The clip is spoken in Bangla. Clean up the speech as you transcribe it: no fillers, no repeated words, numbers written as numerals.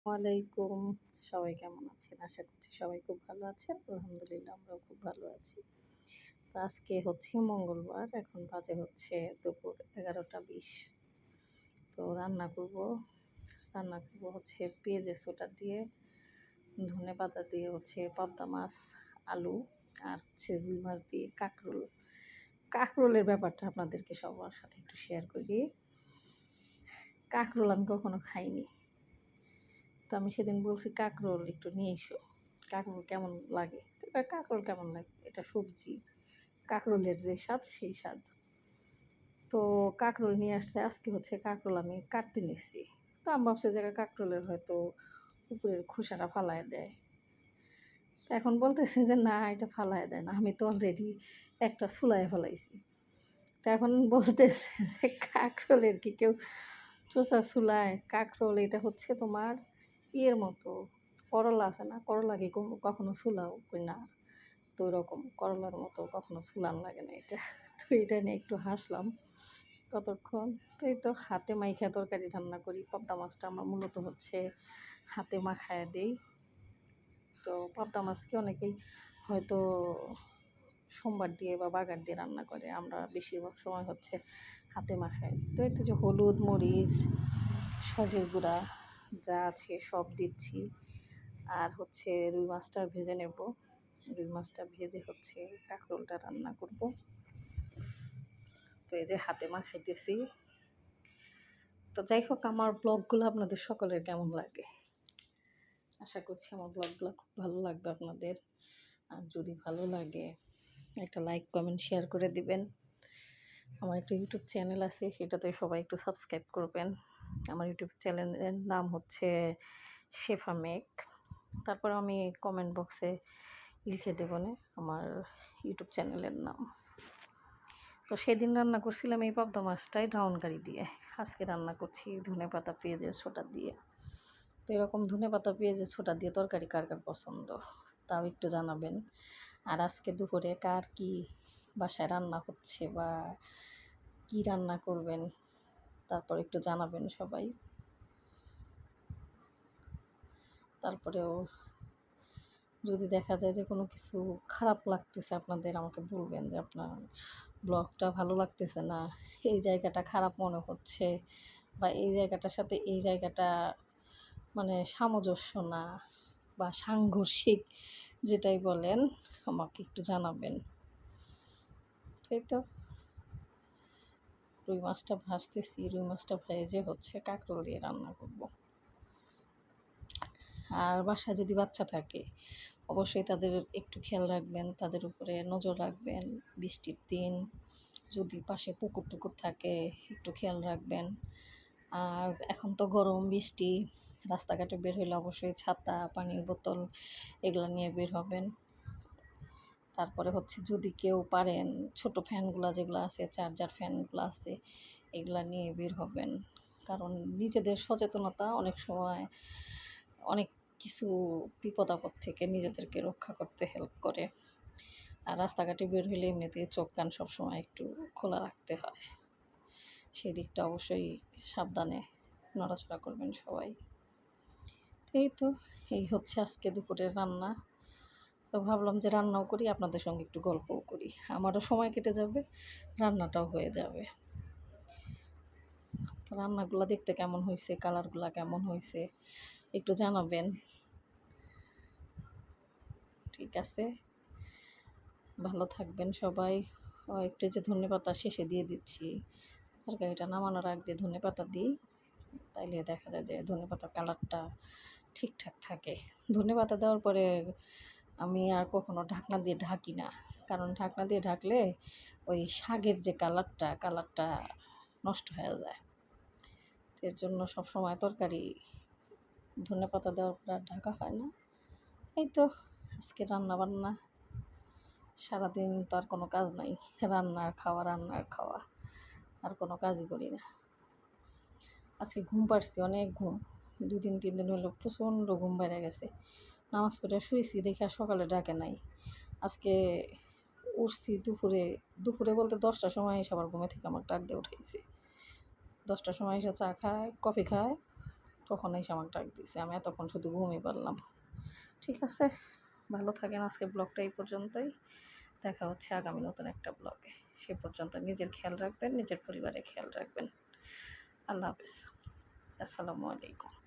ওয়ালাইকুম। সবাই কেমন আছেন? আশা করছি সবাই খুব ভালো আছেন। আলহামদুলিল্লাহ আমরাও খুব ভালো আছি। তো আজকে হচ্ছে মঙ্গলবার। এখন বাজে হচ্ছে দুপুর 11টা 20। তো রান্না করব হচ্ছে পেঁয়াজের ছোটা দিয়ে, ধনেপাতা দিয়ে হচ্ছে পাবদা মাছ, আলু আর হচ্ছে রুই মাছ দিয়ে কাঁকরোল। কাঁকরোলের ব্যাপারটা আপনাদেরকে সবার সাথে একটু শেয়ার করি। কাঁকরোল আমি কখনো খাইনি। তো আমি সেদিন বলছি কাঁকরোল একটু নিয়ে এসো, কাঁকরোল কেমন লাগে। তো কাঁকরোল কেমন লাগে, এটা সবজি, কাঁকরোলের যে স্বাদ সেই স্বাদ। তো কাঁকরোল নিয়ে আসতে আজকে হচ্ছে কাঁকরোল আমি কাটতে নিছি। তো আমি ভাবছি যে কাঁকরোলের হয়তো উপরের খোসাটা ফালায় দেয়। তো এখন বলতেছে যে না, এটা ফালায় দেয় না, আমি তো অলরেডি একটা ছুলায় ফেলাইছি। তো এখন বলতেছে যে কাঁকরোলের কি কেউ চোষা ছুলায়? কাঁকরোল এটা হচ্ছে তোমার ইয়ের মতো, করলা আছে না, করলা কি কখনো ছুলাও কই না? তো ওইরকম করলার মতো কখনো ছুলান লাগে না এটা। তো এটা নিয়ে একটু হাসলাম কতক্ষণ। তো এই তো হাতে মাইখা তরকারি রান্না করি। পাবদা মাছটা আমরা মূলত হচ্ছে হাতে মাখায় দেই। তো পাবদা মাছকে অনেকেই হয়তো সোমবার দিয়ে বা বাগার দিয়ে রান্না করে, আমরা বেশিরভাগ সময় হচ্ছে হাতে মাখায়। তো এতে যে হলুদ, মরিচ, সজের গুঁড়া যা আছে সব দিচ্ছি। আর হচ্ছে রুই মাছটা ভেজে নেব। রুই মাছটা ভেজে হচ্ছে কাঁকরোলটা রান্না করব। তো এই যে হাতে মাখাইতেছি। তো যাই হোক, আমার ব্লগগুলো আপনাদের সকলের কেমন লাগে? আশা করছি আমার ব্লগগুলো খুব ভালো লাগবে আপনাদের। আর যদি ভালো লাগে একটা লাইক, কমেন্ট, শেয়ার করে দিবেন। আমার একটা ইউটিউব চ্যানেল আছে, সেটাতে সবাই একটু সাবস্ক্রাইব করবেন। আমার ইউটিউব চ্যানেলের নাম হচ্ছে শেফা মেক। তারপর আমি কমেন্ট বক্সে লিখে দেবো না আমার ইউটিউব চ্যানেলের নাম। তো সেদিন রান্না করছিলাম এই পাবদা মাছটাই রাউন্ড কারি দিয়ে। আজকে রান্না করছি ধনেপাতা পেঁয়াজের ছোটা দিয়ে। তো এরকম ধনেপাতা পেঁয়াজের ছোটা দিয়ে তরকারি কার কার পছন্দ তাও একটু জানাবেন। আর আজকে দুপুরে কার কি বাসায় রান্না হচ্ছে বা কি রান্না করবেন তারপর একটু জানাবেন সবাই। তারপরেও যদি দেখা যায় যে কোনো কিছু খারাপ লাগতেছে আপনাদের, আমাকে বলবেন যে আপনার ব্লগটা ভালো লাগতেছে না, এই জায়গাটা খারাপ মনে হচ্ছে, বা এই জায়গাটার সাথে এই জায়গাটা মানে সামঞ্জস্য না বা সাংঘর্ষিক, যেটাই বলেন আমাকে একটু জানাবেন। তাই তো রুই মাছটা ভাজতেছি, রুই মাছটা ভেজে হচ্ছে কাঁকরোল দিয়ে রান্না করব। আর বাসায় যদি বাচ্চা থাকে অবশ্যই তাদের একটু খেয়াল রাখবেন, তাদের উপরে নজর রাখবেন। বৃষ্টির দিন যদি পাশে পুকুর টুকুর থাকে একটু খেয়াল রাখবেন। আর এখন তো গরম, বৃষ্টি, রাস্তাঘাটে বের হলে অবশ্যই ছাতা, পানির বোতল এগুলো নিয়ে বের হবেন। তারপরে হচ্ছে যদি কেউ পারেন ছোট ফ্যানগুলো যেগুলো আছে, চার্জার ফ্যানগুলো আছে, এগুলা নিয়ে বের হবেন। কারণ নিজেদের সচেতনতা অনেক সময় অনেক কিছু বিপদ আপদ থেকে নিজেদেরকে রক্ষা করতে হেল্প করে। আর রাস্তাঘাটে বের হলে এমনিতেই চোখ কান সবসময় একটু খোলা রাখতে হয়, সেই দিকটা অবশ্যই সাবধানে নড়াচড়া করবেন সবাই। এই তো এই হচ্ছে আজকে দুপুরের রান্না। তো ভাবলাম যে রান্নাও করি, আপনাদের সঙ্গে একটু গল্পও করি, আমারও সময় কেটে যাবে, রান্নাটাও হয়ে যাবে। তো রান্নাগুলো দেখতে কেমন হয়েছে, কালারগুলো কেমন হয়েছে একটু জানাবেন। ঠিক আছে, ভালো থাকবেন সবাই। একটু যে ধনেপাতা শেষে দিয়ে দিচ্ছি, তরকারিটা নামানোর আগ দিয়ে ধনেপাতা দিই, তাইলে দেখা যায় যে ধনেপাতার কালারটা ঠিকঠাক থাকে। ধনেপাতা দেওয়ার পরে আমি আর কখনো ঢাকনা দিয়ে ঢাকি না, কারণ ঢাকনা দিয়ে ঢাকলে ওই শাকের যে কালারটা নষ্ট হয়ে যায়। এর জন্য সবসময় তরকারি ধনেপাতা দেওয়ার পর ঢাকা হয় না। এই তো আজকে রান্না বান্না, সারাদিন তো আর কোনো কাজ নাই, রান্নার খাওয়া, আর কোনো কাজই করি না। আজকে ঘুম পাড়ছি, অনেক ঘুম, 2-3 দিন হলো প্রচণ্ড ঘুম বেড়ে গেছে। নামাজ পড়ে শুয়েছি দেখে আর সকালে ডাকে নাই। আজকে উঠছি দুপুরে বলতে 10টার সময় এসে আবার ঘুমে থেকে আমার ডাক দিয়ে উঠাইছে। 10টার সময় এসে চা খায়, কফি খায়, তখন এসে আমাকে ডাক দিছে, আমি এতক্ষণ শুধু ঘুমিয়ে পারলাম। ঠিক আছে, ভালো থাকেন। আজকে ব্লগটা এই পর্যন্তই। দেখা হচ্ছে আগামী নতুন একটা ব্লগে। সে পর্যন্ত নিজের খেয়াল রাখবেন, নিজের পরিবারের খেয়াল রাখবেন। আল্লাহ হাফেজ। আসসালামু আলাইকুম।